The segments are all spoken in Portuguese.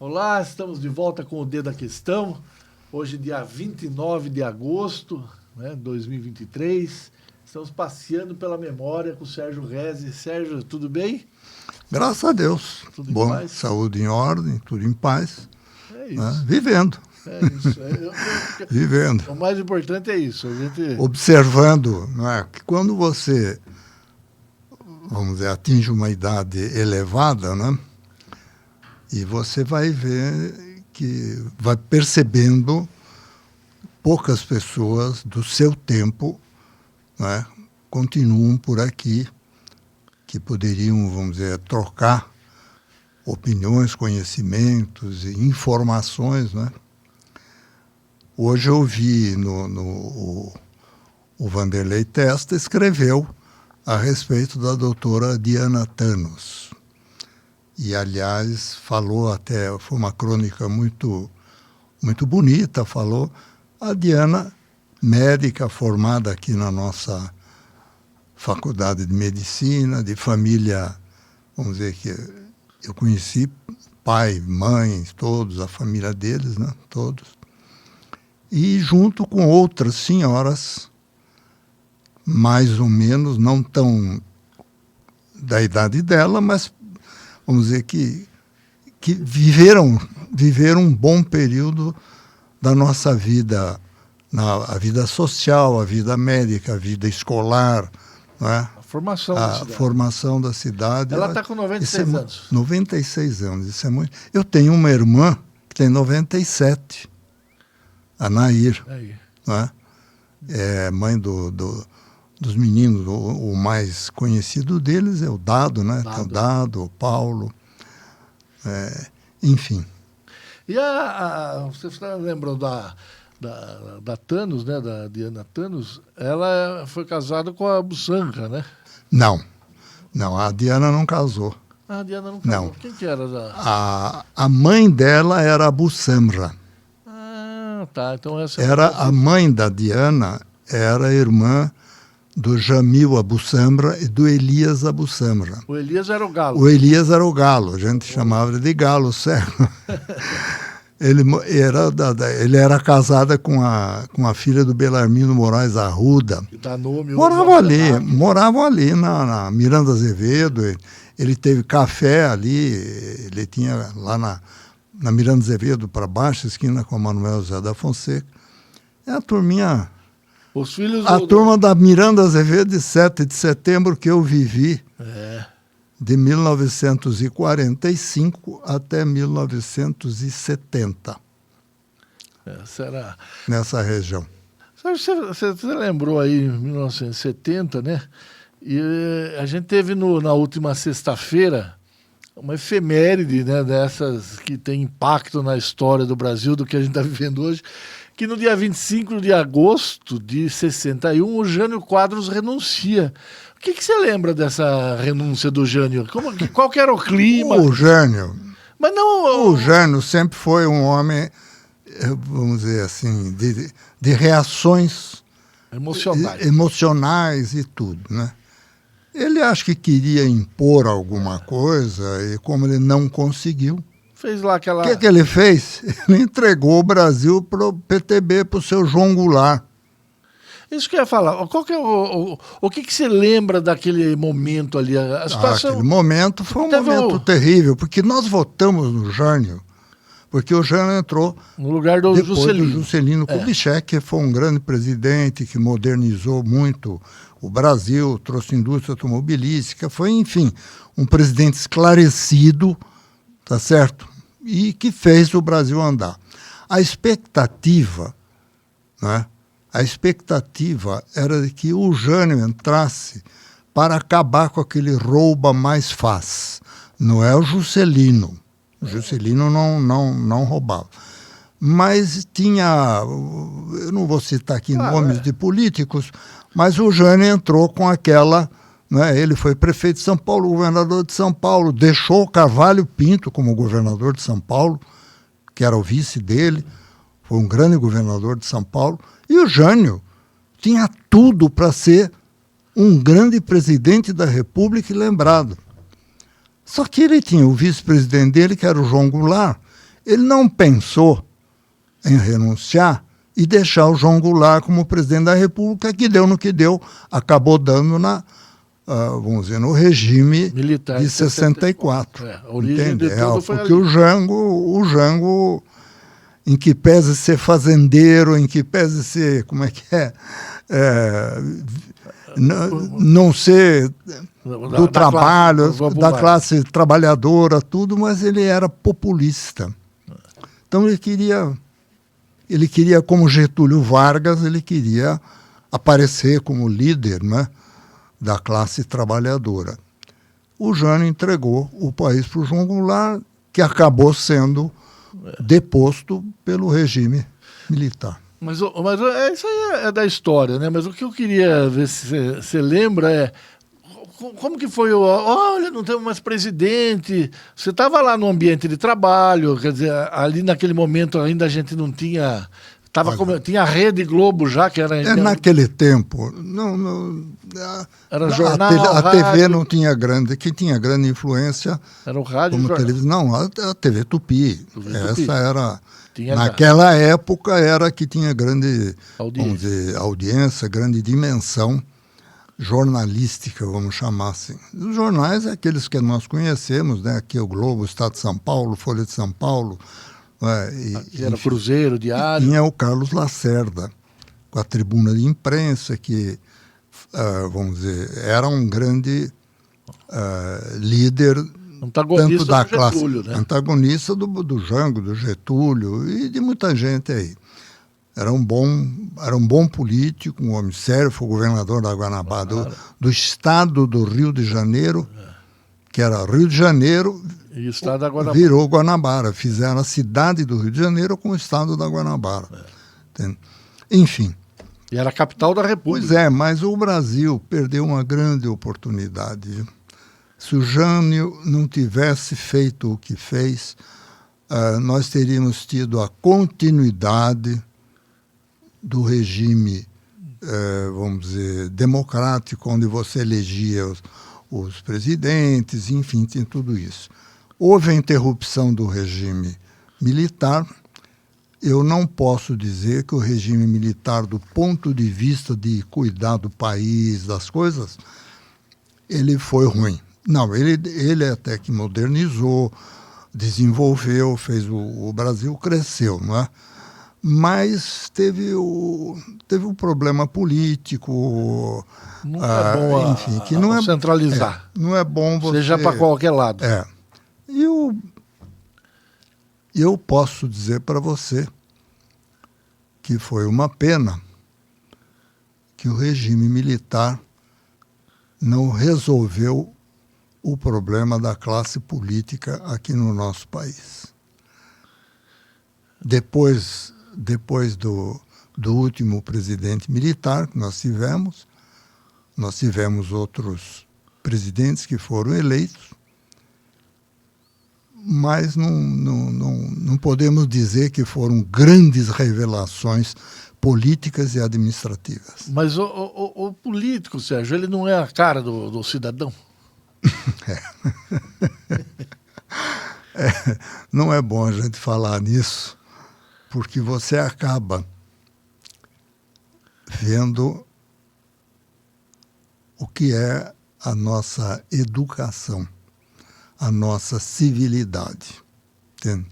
Olá, estamos de volta com o Dedo da Questão. Hoje, dia 29 de agosto, né, 2023. Estamos passeando pela memória com o Sérgio Reze. Sérgio, tudo bem? Graças a Deus. Tudo em bom, paz? Saúde em ordem, tudo em paz. É isso. Né? Vivendo. É isso. Vivendo. O mais importante é isso. A gente... Observando, não é, que quando você, vamos dizer, atinge uma idade elevada, né? E você vai ver que vai percebendo poucas pessoas do seu tempo, né, continuam por aqui, que poderiam, vamos dizer, trocar opiniões, conhecimentos e informações, né? Hoje eu vi o Vanderlei Testa escreveu a respeito da doutora Diana Thanos. E, aliás, falou até, foi uma crônica muito, muito bonita, falou a Diana, médica formada aqui na nossa faculdade de medicina, de família, vamos dizer que eu conheci pai, mãe, todos, a família deles, né, todos. E junto com outras senhoras, mais ou menos, não tão da idade dela, mas vamos dizer que viveram um bom período da nossa vida, a vida social, a vida médica, a vida escolar, não é? A formação da cidade. Ela está com 96 anos. 96 anos, isso é muito. Eu tenho uma irmã que tem 97, a Nair, não é? É mãe dos meninos, o mais conhecido deles é o Dado, né? Dado. O Dado, o Paulo, enfim. E você lembrou da Thanos, né? Da Diana Thanos, ela foi casada com a Busanra, né? Não, a Diana não casou. Ah, a Diana não casou. Não. Quem que era? A mãe dela era a Busamra. Ah, tá. Então essa era a mãe da Diana, era a irmã do Jamil Abusamra e do Elias Abusamra. O Elias era o galo. O Elias era o galo, a gente chamava ele de galo cego. Ele era casada com a filha do Belarmino Moraes Arruda. Moravam ali na Miranda Azevedo. Ele teve café ali, ele tinha lá na Miranda Azevedo para baixo, esquina com a Manuel José da Fonseca. É a turminha... turma da Miranda Azevedo de 7 de setembro que eu vivi, de 1945 até 1970. Será? Nessa região. Você lembrou aí, em 1970, né? E a gente teve na última sexta-feira uma efeméride, né, dessas que tem impacto na história do Brasil, do que a gente está vivendo hoje, que no dia 25 de agosto de 61, o Jânio Quadros renuncia. O que você lembra dessa renúncia do Jânio? Qual que era o clima? O Jânio... Mas não... O Jânio sempre foi um homem, vamos dizer assim, de reações... emocionais e tudo, né? Ele acho que queria impor alguma coisa e como ele não conseguiu... Fez lá aquela... O que ele fez? Ele entregou o Brasil para o PTB, para o seu João Goulart. Isso que eu ia falar. Qual que é o que você lembra daquele momento ali? A situação... Aquele momento foi um momento terrível, porque nós votamos no Jânio, porque o Jânio entrou no lugar do Juscelino Kubitschek, que foi um grande presidente, que modernizou muito o Brasil, trouxe indústria automobilística, foi, enfim, um presidente esclarecido, tá certo? E que fez o Brasil andar. A expectativa, né? A expectativa era de que o Jânio entrasse para acabar com aquele rouba mais faz. Não é o Juscelino. O Juscelino não roubava. Mas tinha, eu não vou citar aqui nomes de políticos, mas o Jânio entrou com aquela... Né, ele foi prefeito de São Paulo, governador de São Paulo, deixou o Carvalho Pinto como governador de São Paulo, que era o vice dele, foi um grande governador de São Paulo, e o Jânio tinha tudo para ser um grande presidente da República e lembrado. Só que ele tinha o vice-presidente dele, que era o João Goulart, Ele não pensou em renunciar e deixar o João Goulart como presidente da República, que deu no que deu, acabou dando vamos dizer, no regime militar de 64. A origem entende? de tudo foi porque ali. o Jango, em que pese ser fazendeiro, em que pese ser, como é que é, não ser do trabalho, da classe trabalhadora, tudo, mas ele era populista. Então ele queria, como Getúlio Vargas, ele queria aparecer como líder, né, da classe trabalhadora. O Jânio entregou o país para o João Goulart, que acabou sendo deposto pelo regime militar. Mas isso aí é da história, né? Mas o que eu queria ver se você lembra é como que foi olha, não temos mais presidente. Você estava lá no ambiente de trabalho, quer dizer, ali naquele momento ainda a gente não tinha... tinha a Rede Globo já, que era... naquele tempo, era jornal, a TV não tinha grande... Quem tinha grande influência... Era o rádio como televisão. Não, a TV Tupi. Essa era... Naquela época era que tinha grande vamos dizer, audiência, grande dimensão jornalística, vamos chamar assim. Os jornais é aqueles que nós conhecemos, né? Aqui o Globo, Estado de São Paulo, Folha de São Paulo... era Cruzeiro, Diário. Tinha o Carlos Lacerda, com a tribuna de imprensa, que, vamos dizer, era um grande líder, antagonista tanto da do classe, Getúlio, né? antagonista do Jango, do Getúlio e de muita gente aí. Era um bom político, um homem sério, foi governador da Guanabara, do estado do Rio de Janeiro, que era Rio de Janeiro... E o estado da Guanabara. Virou Guanabara. Fizeram a cidade do Rio de Janeiro com o estado da Guanabara. Enfim. E era a capital da República. Pois é, mas o Brasil perdeu uma grande oportunidade. Se o Jânio não tivesse feito o que fez, nós teríamos tido a continuidade do regime, vamos dizer, democrático, onde você elegia os presidentes, enfim, tem tudo isso. Houve a interrupção do regime militar. Eu não posso dizer que o regime militar, do ponto de vista de cuidar do país, das coisas, ele foi ruim. Não, ele até que modernizou, desenvolveu, fez o Brasil cresceu, não é? Mas teve o problema político, não é bom enfim, que não é centralizar. Não é bom você... Seja para qualquer lado. E eu posso dizer para você que foi uma pena que o regime militar não resolveu o problema da classe política aqui no nosso país. Depois do último presidente militar que nós tivemos outros presidentes que foram eleitos, mas não podemos dizer que foram grandes revelações políticas e administrativas. Mas o político, Sérgio, ele não é a cara do cidadão? Não é bom a gente falar nisso, porque você acaba vendo o que é a nossa educação, a nossa civilidade. Entende?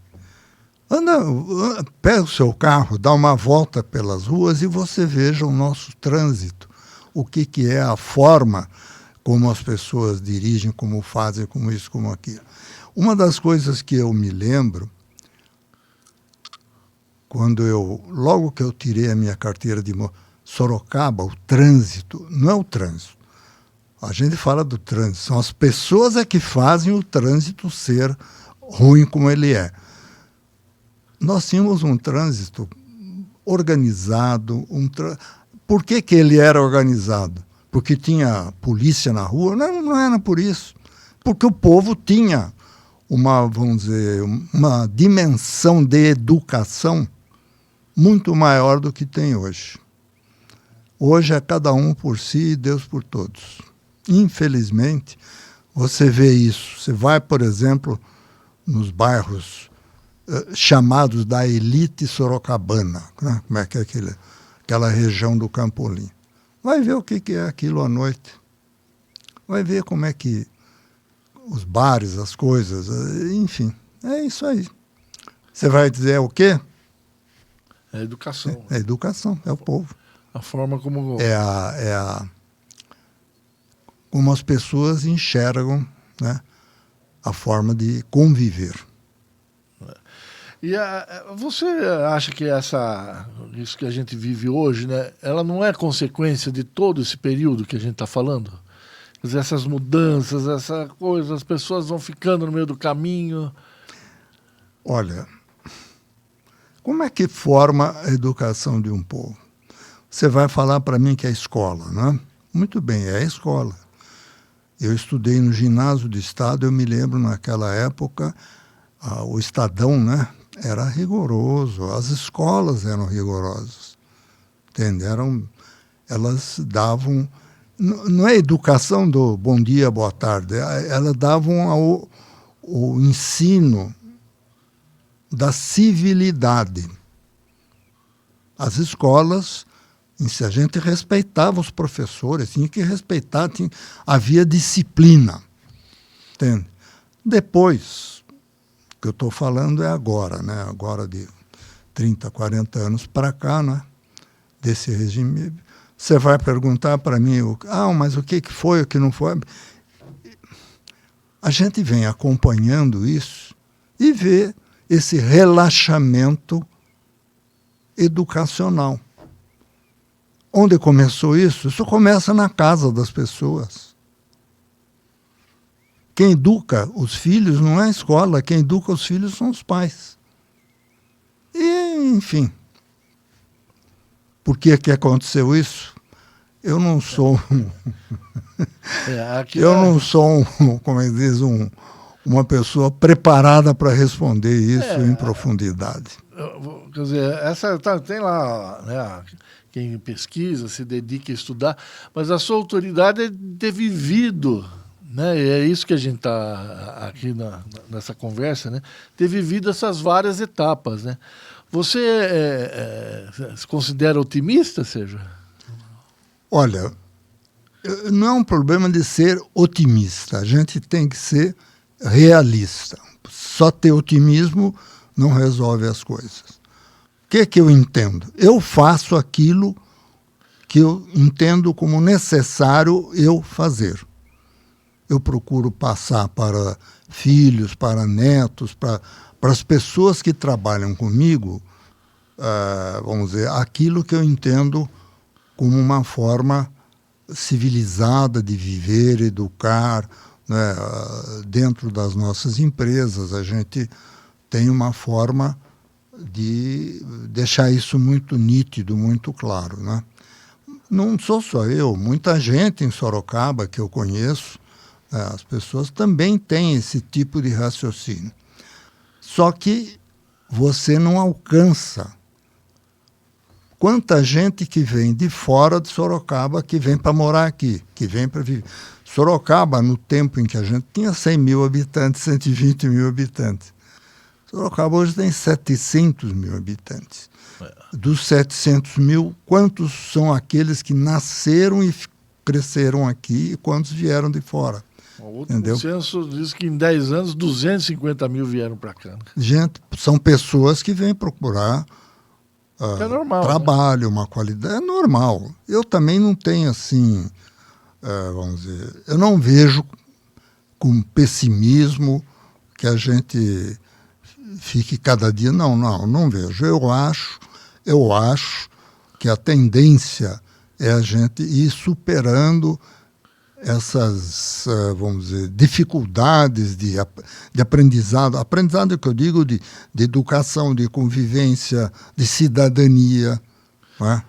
Pega o seu carro, dá uma volta pelas ruas e você veja o nosso trânsito, o que é a forma como as pessoas dirigem, como fazem, como isso, como aquilo. Uma das coisas que eu me lembro, logo que eu tirei a minha carteira de Sorocaba, o trânsito, não é o trânsito. A gente fala do trânsito, são as pessoas que fazem o trânsito ser ruim como ele é. Nós tínhamos um trânsito organizado. Por que ele era organizado? Porque tinha polícia na rua? Não era por isso. Porque o povo tinha vamos dizer, uma dimensão de educação muito maior do que tem hoje. Hoje é cada um por si e Deus por todos. Infelizmente, você vê isso. Você vai, por exemplo, nos bairros chamados da elite sorocabana, né? Como é que é aquela região do Campolim. Vai ver o que é aquilo à noite. Vai ver como é que os bares, as coisas, enfim, é isso aí. Você vai dizer o quê? É educação. É educação, é o povo. A forma como... como as pessoas enxergam, né, a forma de conviver. E você acha que isso que a gente vive hoje, né, ela não é consequência de todo esse período que a gente está falando? Quer dizer, essas mudanças, essa coisa, as pessoas vão ficando no meio do caminho. Olha, como é que forma a educação de um povo? Você vai falar para mim que é a escola, né? Muito bem, é a escola. Eu estudei no ginásio do Estado, eu me lembro naquela época, o Estadão, né, era rigoroso, as escolas eram rigorosas, entende? Elas davam, não é educação do bom dia, boa tarde, elas davam o ensino da civilidade. As escolas, se a gente respeitava os professores, tinha que respeitar, havia disciplina, entende? Depois, o que eu estou falando é agora, né? Agora de 30, 40 anos para cá, né? Desse regime. Você vai perguntar para mim, mas o que foi, o que não foi? A gente vem acompanhando isso e vê esse relaxamento educacional. Onde começou isso? Isso começa na casa das pessoas. Quem educa os filhos não é a escola, quem educa os filhos são os pais. E, enfim, por que aconteceu isso? Eu não sou não sou, como é que diz, uma pessoa preparada para responder isso em profundidade. Quer dizer, tem lá, né, quem pesquisa, se dedica a estudar, mas a sua autoridade é ter vivido, né, e é isso que a gente está aqui nessa conversa, né, ter vivido essas várias etapas, né. Você se considera otimista, Sérgio? Olha, não é um problema de ser otimista, a gente tem que ser realista. Só ter otimismo não resolve as coisas. O que eu entendo? Eu faço aquilo que eu entendo como necessário eu fazer. Eu procuro passar para filhos, para netos, para as pessoas que trabalham comigo, vamos dizer, aquilo que eu entendo como uma forma civilizada de viver, educar, né? Dentro das nossas empresas, a gente tem uma forma de deixar isso muito nítido, muito claro, né? Não sou só eu, muita gente em Sorocaba que eu conheço, né? As pessoas também têm esse tipo de raciocínio. Só que você não alcança. Quanta gente que vem de fora de Sorocaba, que vem para morar aqui, que vem para viver. Sorocaba, no tempo em que a gente tinha 100 mil habitantes, 120 mil habitantes. Sorocaba hoje tem 700 mil habitantes. Dos 700 mil, quantos são aqueles que nasceram e cresceram aqui e quantos vieram de fora? O censo diz que em 10 anos, 250 mil vieram para cá. Gente, são pessoas que vêm procurar é normal, trabalho, né? Uma qualidade. É normal. Eu também não tenho assim, vamos dizer, eu não vejo com pessimismo que a gente fique cada dia. Não vejo. Eu acho que a tendência é a gente ir superando essas, vamos dizer, dificuldades de aprendizado que eu digo de educação, de convivência, de cidadania, não é?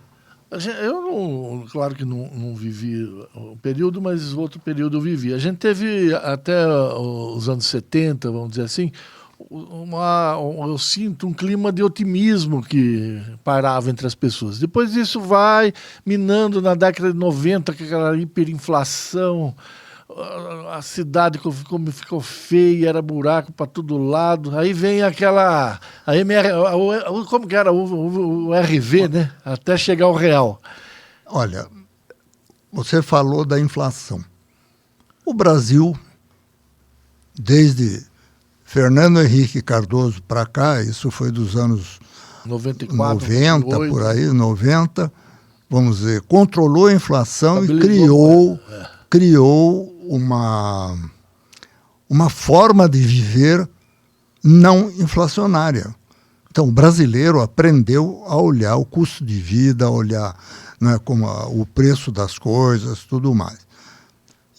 Eu, claro que não vivi o período, mas outro período eu vivi. A gente teve até os anos 70, vamos dizer assim, eu sinto um clima de otimismo que pairava entre as pessoas. Depois isso vai minando na década de 90, com aquela hiperinflação, a cidade como ficou feia, era buraco para todo lado. Aí vem aquela... como que era? O RV, né? Até chegar ao real. Olha, você falou da inflação. O Brasil, desde Fernando Henrique Cardoso para cá, isso foi dos anos 94, 90, 98. por aí, 90, vamos dizer, controlou a inflação e criou uma forma de viver não inflacionária. Então, o brasileiro aprendeu a olhar o custo de vida, a olhar, né, como o preço das coisas, tudo mais.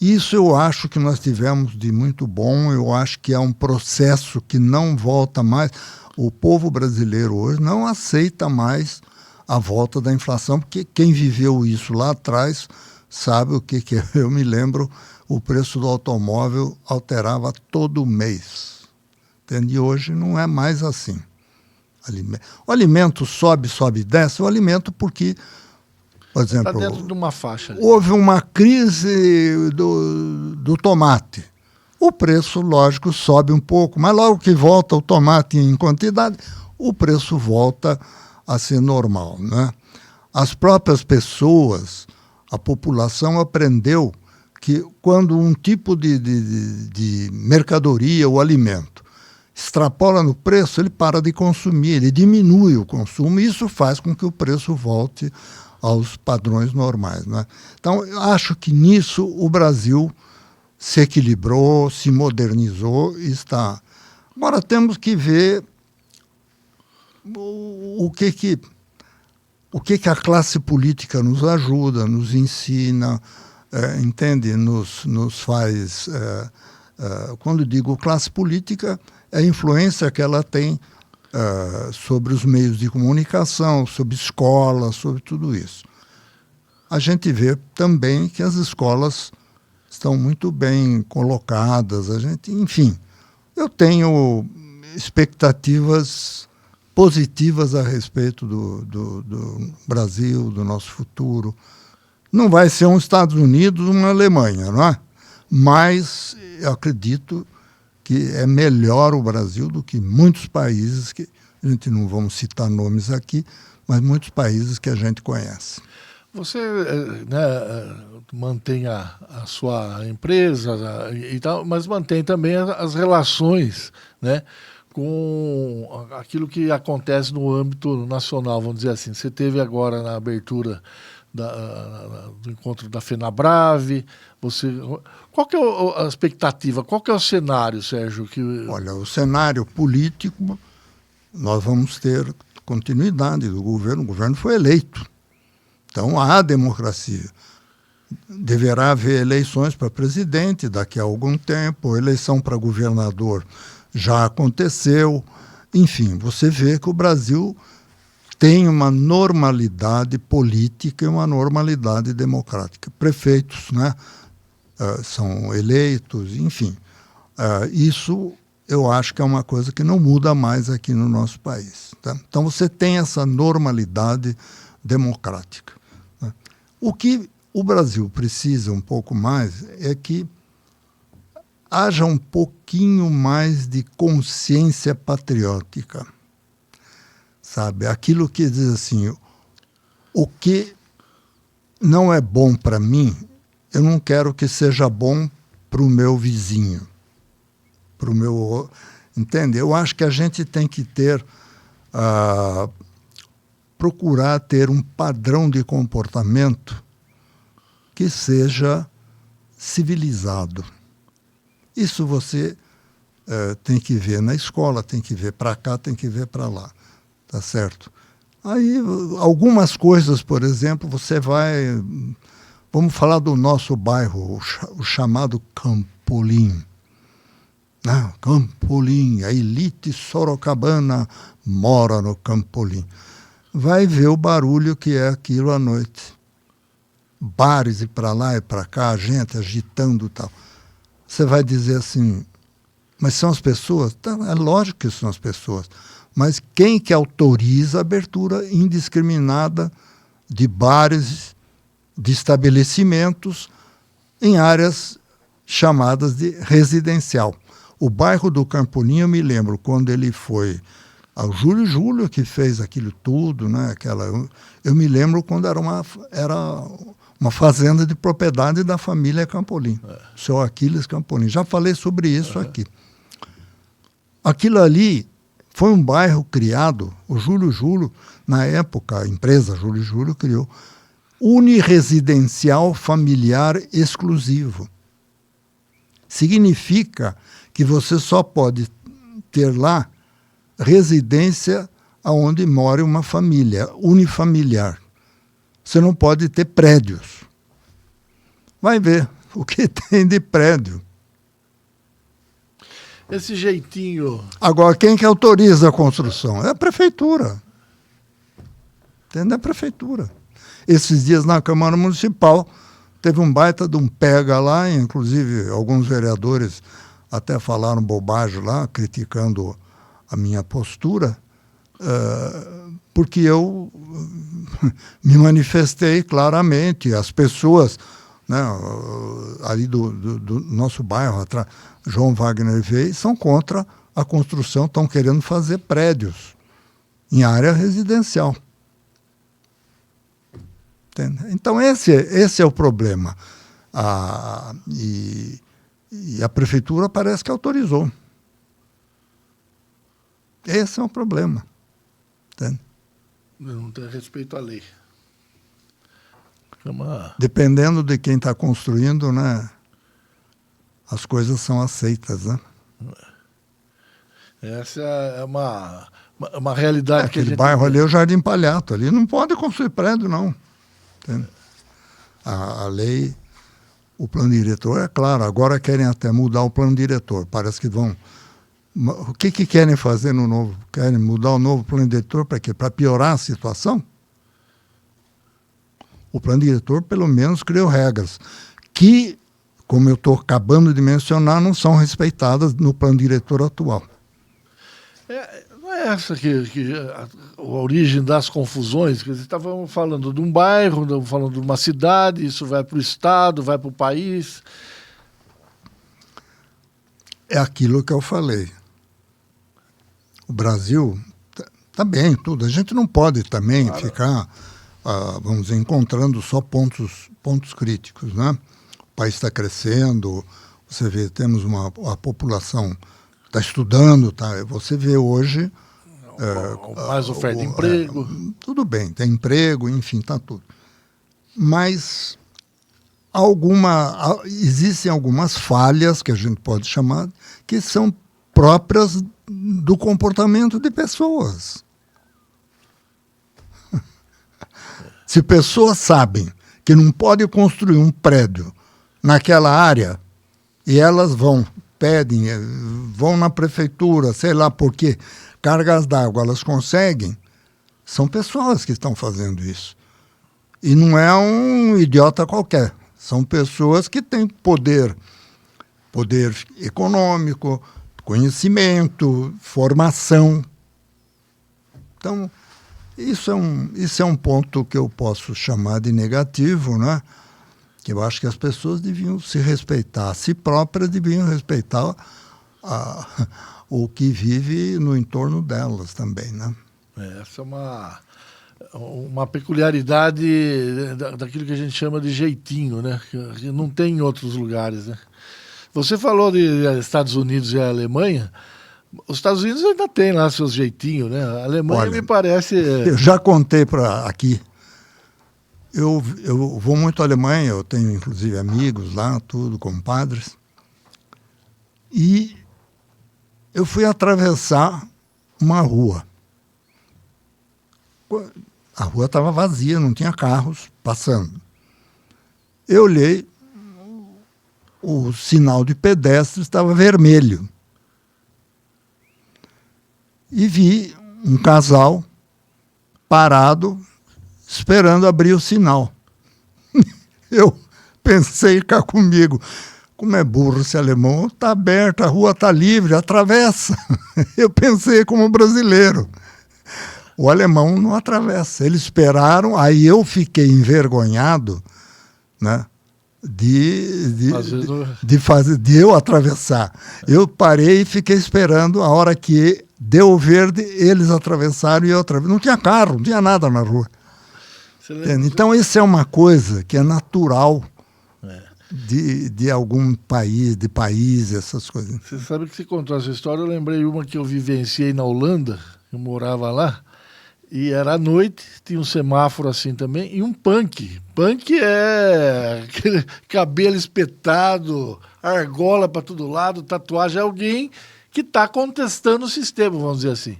Isso eu acho que nós tivemos de muito bom, eu acho que é um processo que não volta mais. O povo brasileiro hoje não aceita mais a volta da inflação, porque quem viveu isso lá atrás sabe o que é. Eu me lembro, o preço do automóvel alterava todo mês. Entende? E hoje não é mais assim. O alimento sobe, desce, o alimento porque, por exemplo, está dentro de uma faixa ali. Houve uma crise do tomate. O preço, lógico, sobe um pouco, mas logo que volta o tomate em quantidade, o preço volta a ser normal, né? As próprias pessoas, a população aprendeu que quando um tipo de mercadoria ou alimento extrapola no preço, ele para de consumir, ele diminui o consumo e isso faz com que o preço volte aos padrões normais, né? Então, eu acho que nisso o Brasil se equilibrou, se modernizou e está. Agora temos que ver o que a classe política nos ajuda, nos ensina, entende? Nos faz... quando digo classe política, é a influência que ela tem sobre os meios de comunicação, sobre escolas, sobre tudo isso. A gente vê também que as escolas estão muito bem colocadas, enfim, eu tenho expectativas positivas a respeito do Brasil, do nosso futuro. Não vai ser um Estados Unidos, uma Alemanha, não é? Mas eu acredito que é melhor o Brasil do que muitos países que a gente não vamos citar nomes aqui, mas muitos países que a gente conhece. Você, né, mantém a sua empresa e tal, mas mantém também as relações, né, com aquilo que acontece no âmbito nacional, vamos dizer assim. Você teve agora na abertura do encontro da FenaBrave. Qual que é a expectativa? Qual que é o cenário, Sérgio? Olha, o cenário político, nós vamos ter continuidade do governo. O governo foi eleito. Então, há democracia. Deverá haver eleições para presidente daqui a algum tempo, eleição para governador já aconteceu. Enfim, você vê que o Brasil tem uma normalidade política e uma normalidade democrática. Prefeitos, né, são eleitos, enfim. Isso eu acho que é uma coisa que não muda mais aqui no nosso país. Tá? Então, você tem essa normalidade democrática. O que o Brasil precisa um pouco mais é que haja um pouquinho mais de consciência patriótica, sabe? Aquilo que diz assim, o que não é bom para mim, eu não quero que seja bom para o meu vizinho, para o meu... Entende? Eu acho que a gente tem que ter... procurar ter um padrão de comportamento que seja civilizado. Isso você tem que ver na escola, tem que ver para cá, tem que ver para lá, tá certo? Aí, algumas coisas, por exemplo, você vai... Vamos falar do nosso bairro, o chamado Campolim. Campolim, a elite sorocabana mora no Campolim. Vai ver o barulho que é aquilo à noite. Bares e para lá e para cá, gente agitando e tal. Você vai dizer assim, mas são as pessoas? Tá, é lógico que são as pessoas. Mas quem que autoriza a abertura indiscriminada de bares, de estabelecimentos em áreas chamadas de residencial. O bairro do Campolim, eu me lembro, quando ele foi ao Júlio que fez aquilo tudo, né? Eu me lembro quando era uma fazenda de propriedade da família Campolim, o seu Aquiles Campolim. Já falei sobre isso aqui. Aquilo ali foi um bairro criado, o Júlio, na época, a empresa Júlio criou uniresidencial familiar exclusivo. Significa que você só pode ter lá residência onde mora uma família, unifamiliar. Você não pode ter prédios. Vai ver o que tem de prédio. Esse jeitinho... Agora, quem que autoriza a construção? É a prefeitura. Entende? É a prefeitura. Esses dias na Câmara Municipal teve um baita de um pega lá, inclusive alguns vereadores até falaram bobagem lá, criticando a minha postura, porque eu me manifestei claramente. As pessoas, né, ali do nosso bairro, atrás, João Wagner veio, são contra a construção, estão querendo fazer prédios em área residencial. Entende? Então esse é o problema. E a prefeitura parece que autorizou. Esse é o problema. Entende? Não tem respeito à lei. Dependendo de quem está construindo, né, as coisas são aceitas, né? Essa é uma realidade que a aquele gente... bairro ali é o Jardim Palhato. Ali não pode construir prédio, não. Entende? A lei, o plano diretor, é claro, agora querem até mudar o plano diretor. Parece que vão... O que querem fazer no novo? Querem mudar o novo plano diretor para quê? Para piorar a situação? O plano diretor, pelo menos, criou regras que, como eu estou acabando de mencionar, não são respeitadas no plano diretor atual. Não é essa a origem das confusões? Quer dizer, estavam falando de um bairro, estavam falando de uma cidade, isso vai para o estado, vai para o país. É aquilo que eu falei. O Brasil está bem, tudo. A gente não pode também ficar, vamos dizer, encontrando só pontos críticos, né? O país está crescendo, você vê, temos a população está estudando, tá? Você vê hoje... mais oferta de emprego. Tudo bem, tem emprego, enfim, está tudo. Mas existem algumas falhas, que a gente pode chamar, que são próprias do comportamento de pessoas. Se pessoas sabem que não pode construir um prédio naquela área, e elas pedem, vão na prefeitura, sei lá por quê, cargas d'água, elas conseguem, são pessoas que estão fazendo isso. E não é um idiota qualquer. São pessoas que têm poder econômico, conhecimento, formação. Então, isso é um ponto que eu posso chamar de negativo, né? Que eu acho que as pessoas deviam se respeitar, a si próprias deviam respeitar o que vive no entorno delas também, né? Essa é uma peculiaridade daquilo que a gente chama de jeitinho, né? Que não tem em outros lugares, né? Você falou de Estados Unidos e a Alemanha. Os Estados Unidos ainda tem lá seus jeitinhos, né? A Alemanha, olha, me parece... Eu já contei aqui. Eu vou muito à Alemanha, eu tenho inclusive amigos lá, tudo, compadres. E eu fui atravessar uma rua. A rua estava vazia, não tinha carros passando. Eu olhei, o sinal de pedestre estava vermelho. E vi um casal parado, esperando abrir o sinal. Eu pensei cá comigo, como é burro esse alemão, está aberto, a rua está livre, atravessa. Eu pensei como brasileiro. O alemão não atravessa. Eles esperaram, aí eu fiquei envergonhado, né, de eu atravessar. Eu parei e fiquei esperando a hora que deu o verde, eles atravessaram e eu atravessei. Não tinha carro, não tinha nada na rua. Então, isso é uma coisa que é natural de algum país, essas coisas. Você sabe que você contou essa história, eu lembrei uma que eu vivenciei na Holanda, eu morava lá, e era à noite, tinha um semáforo assim também, e um punk. Punk é aquele cabelo espetado, argola para todo lado, tatuagem, é alguém que está contestando o sistema, vamos dizer assim.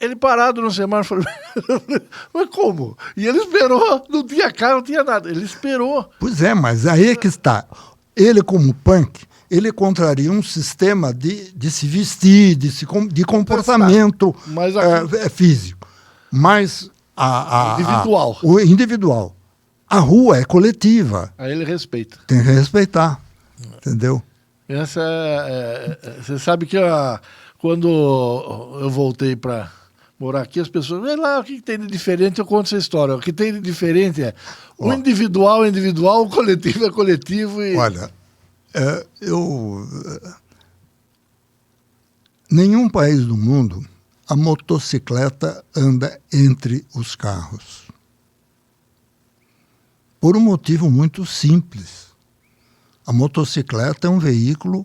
Ele parado no semáforo, mas como? E ele esperou, não tinha carro, não tinha nada, ele esperou. Pois é, mas aí é que está. Ele, como punk, ele contraria um sistema de se vestir, de comportamento físico. Mas o individual. A rua é coletiva. Aí ele respeita. Tem que respeitar, entendeu? Essa você sabe que quando eu voltei para morar aqui, as pessoas, vê lá, o que tem de diferente? Eu conto essa história. O que tem de diferente é o individual é individual, o coletivo é coletivo. Olha, nenhum país do mundo a motocicleta anda entre os carros. Por um motivo muito simples. A motocicleta é um veículo,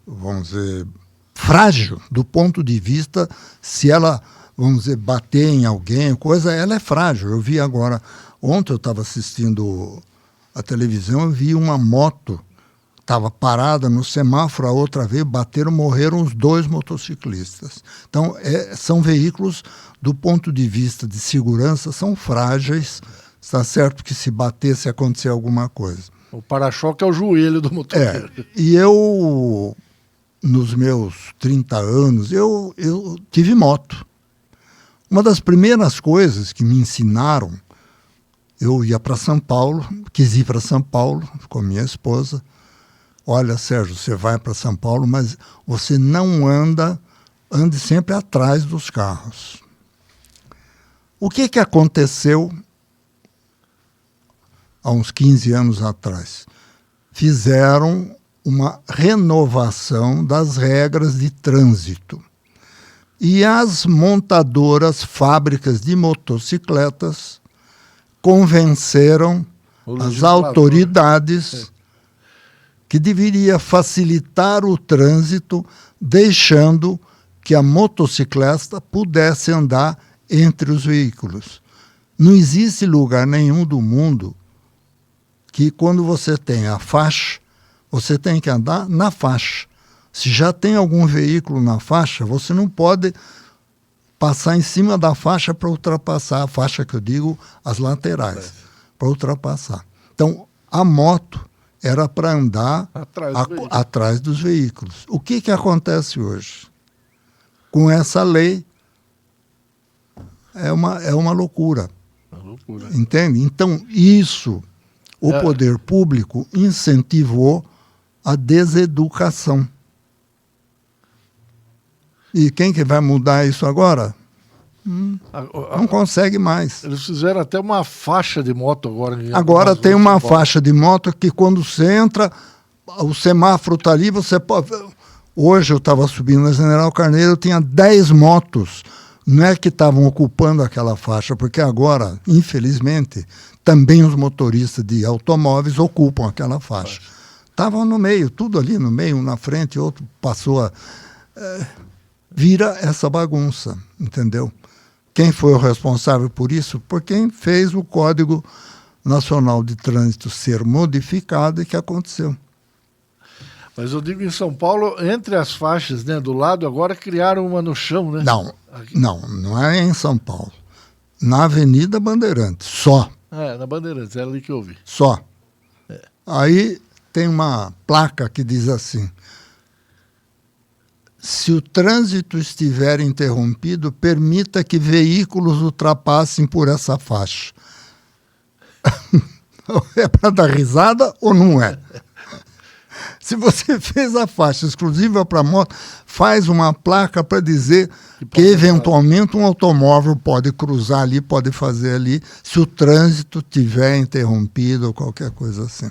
vamos dizer, frágil, do ponto de vista, se ela, vamos dizer, bater em alguém, ela é frágil. Eu vi agora, ontem eu estava assistindo a televisão, eu vi uma moto, estava parada no semáforo, a outra vez morreram os 2 motociclistas. Então, são veículos, do ponto de vista de segurança, são frágeis, está certo que se bater, se acontecer alguma coisa. O para-choque é o joelho do motoqueiro. E eu, nos meus 30 anos, eu tive moto. Uma das primeiras coisas que me ensinaram, eu ia para São Paulo, quis ir para São Paulo com a minha esposa. Olha, Sérgio, você vai para São Paulo, mas você não ande sempre atrás dos carros. O que aconteceu há uns 15 anos atrás? Fizeram uma renovação das regras de trânsito. E as montadoras, fábricas de motocicletas, convenceram as autoridades que deveria facilitar o trânsito, deixando que a motocicleta pudesse andar entre os veículos. Não existe lugar nenhum do mundo que, quando você tem a faixa, você tem que andar na faixa. Se já tem algum veículo na faixa, você não pode passar em cima da faixa para ultrapassar. A faixa que eu digo, as laterais, para ultrapassar. Então, a moto era para andar atrás dos veículos. O que acontece hoje? Com essa lei, é uma loucura. Entende? Então, isso, o poder público incentivou a deseducação. E quem que vai mudar isso agora? Não consegue mais. Eles fizeram até uma faixa de moto agora. Agora tem uma faixa de moto que, quando você entra, o semáforo está ali, você pode... Hoje eu estava subindo na General Carneiro, tinha 10 motos. Não é que estavam ocupando aquela faixa, porque agora, infelizmente, também os motoristas de automóveis ocupam aquela faixa. Estavam no meio, tudo ali no meio, um na frente, outro passou a... vira essa bagunça, entendeu? Quem foi o responsável por isso? Por quem fez o Código Nacional de Trânsito ser modificado e que aconteceu. Mas eu digo, em São Paulo, entre as faixas, né, do lado, agora criaram uma no chão, né? Não é em São Paulo. Na Avenida Bandeirantes, só. Na Bandeirantes, é ali que eu vi. Só. Aí tem uma placa que diz assim: se o trânsito estiver interrompido, permita que veículos ultrapassem por essa faixa. É para dar risada ou não é? Se você fez a faixa exclusiva para moto, faz uma placa para dizer que eventualmente um automóvel pode cruzar ali, pode fazer ali, se o trânsito estiver interrompido ou qualquer coisa assim.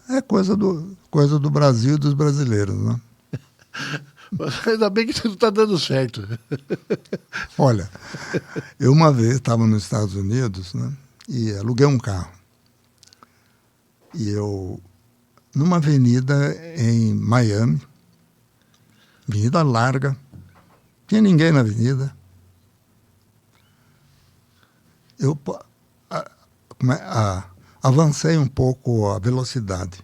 É coisa do Brasil e dos brasileiros, né? Ainda bem que tudo está dando certo. Olha, eu uma vez estava nos Estados Unidos, né, e aluguei um carro. E eu, numa avenida em Miami, avenida larga, não tinha ninguém na avenida. Eu avancei um pouco a velocidade.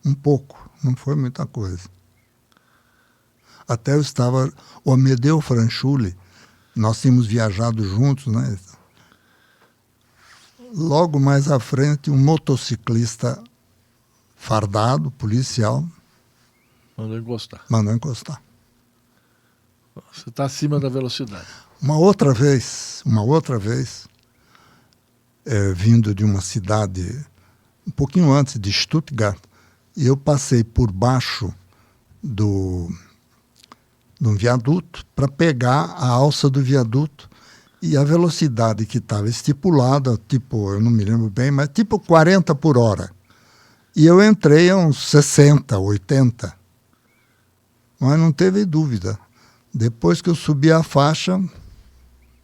Um pouco, não foi muita coisa. Até eu estava, o Amedeo Franchuli, nós tínhamos viajado juntos, né? Logo mais à frente, um motociclista fardado, policial, Mandou encostar. mandou encostar. Você está acima da velocidade. Uma outra vez, vindo de uma cidade um pouquinho antes de Stuttgart, e eu passei por baixo de um viaduto para pegar a alça do viaduto, e a velocidade que estava estipulada, tipo, eu não me lembro bem, mas tipo 40 por hora. E eu entrei a uns 60, 80. Mas não teve dúvida. Depois que eu subi a faixa,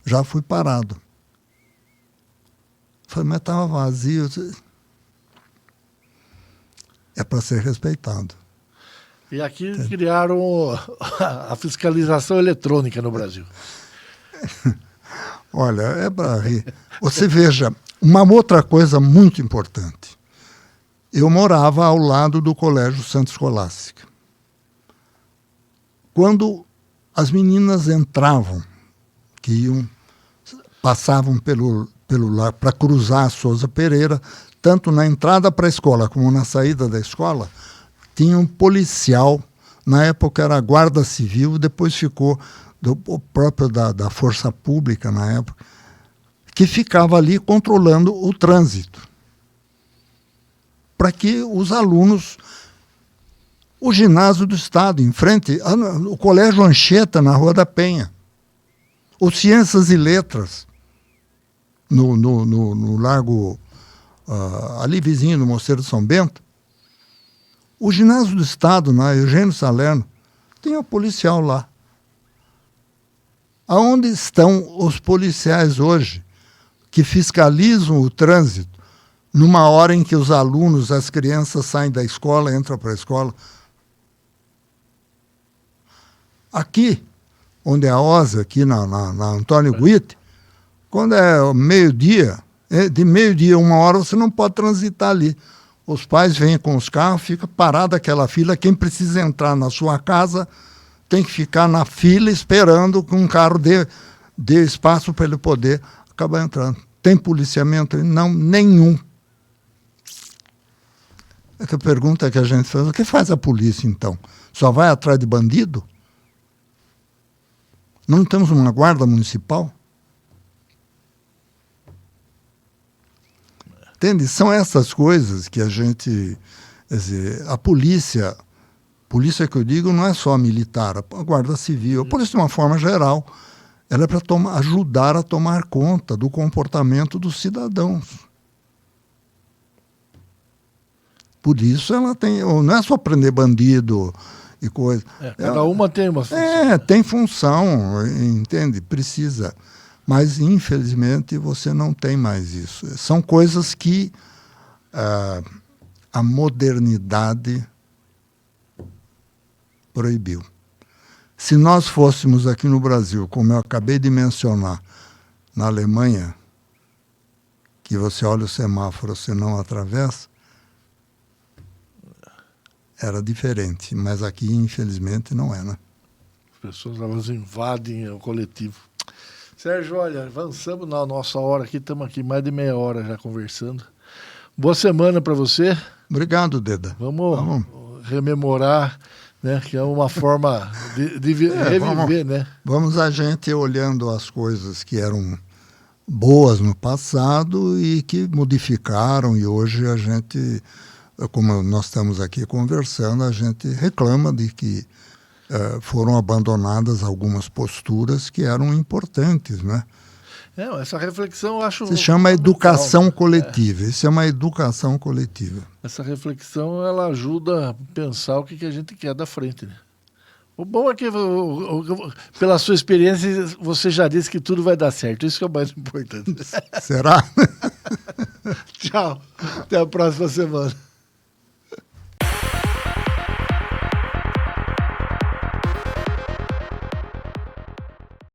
já fui parado. Falei, mas estava vazio. É para ser respeitado. E aqui criaram a fiscalização eletrônica no Brasil. Olha, é para rir. Você veja, uma outra coisa muito importante. Eu morava ao lado do Colégio Santa Escolástica. Quando as meninas entravam, passavam pelo lado para cruzar a Souza Pereira, tanto na entrada para a escola como na saída da escola, tinha um policial, na época era a Guarda Civil, depois ficou o próprio da Força Pública na época, que ficava ali controlando o trânsito, para que os alunos, o ginásio do Estado, em frente, o Colégio Anchieta, na Rua da Penha, o Ciências e Letras, no Largo, ali vizinho do Mosteiro de São Bento, o ginásio do Estado, na Eugênio Salerno, tem um policial lá. Aonde estão os policiais hoje que fiscalizam o trânsito numa hora em que os alunos, as crianças saem da escola, entram para a escola? Aqui, onde é a OSA, aqui na Antônio Guite, quando é meio-dia, de meio-dia a 1 hora, você não pode transitar ali. Os pais vêm com os carros, fica parada aquela fila. Quem precisa entrar na sua casa tem que ficar na fila esperando que um carro dê espaço para ele poder acabar entrando. Tem policiamento? Não, nenhum. É que a pergunta que a gente faz, o que faz a polícia então? Só vai atrás de bandido? Não temos uma guarda municipal? Entende? São essas coisas que a gente... Quer dizer, a polícia que eu digo não é só a militar, a Guarda Civil, a polícia de uma forma geral, ela é para ajudar a tomar conta do comportamento dos cidadãos. Por isso ela tem... Não é só prender bandido e coisa. Cada uma tem uma função. Tem função, entende? Precisa. Mas, infelizmente, você não tem mais isso. São coisas que a modernidade proibiu. Se nós fôssemos aqui no Brasil, como eu acabei de mencionar, na Alemanha, que você olha o semáforo, você não atravessa, era diferente. Mas aqui, infelizmente, não é, né? As pessoas, elas invadem o coletivo. Sérgio, olha, avançamos na nossa hora aqui, estamos aqui mais de meia hora já conversando. Boa semana para você. Obrigado, Deda. Vamos rememorar, né, que é uma forma de reviver, né? Vamos a gente olhando as coisas que eram boas no passado e que modificaram, e hoje a gente, como nós estamos aqui conversando, a gente reclama de que foram abandonadas algumas posturas que eram importantes, né? Essa reflexão eu acho... Se chama educação coletiva. Isso é uma educação coletiva. Essa reflexão, ela ajuda a pensar o que a gente quer da frente, né? O bom é que, pela sua experiência, você já disse que tudo vai dar certo. Isso que é o mais importante. Será? Tchau. Até a próxima semana.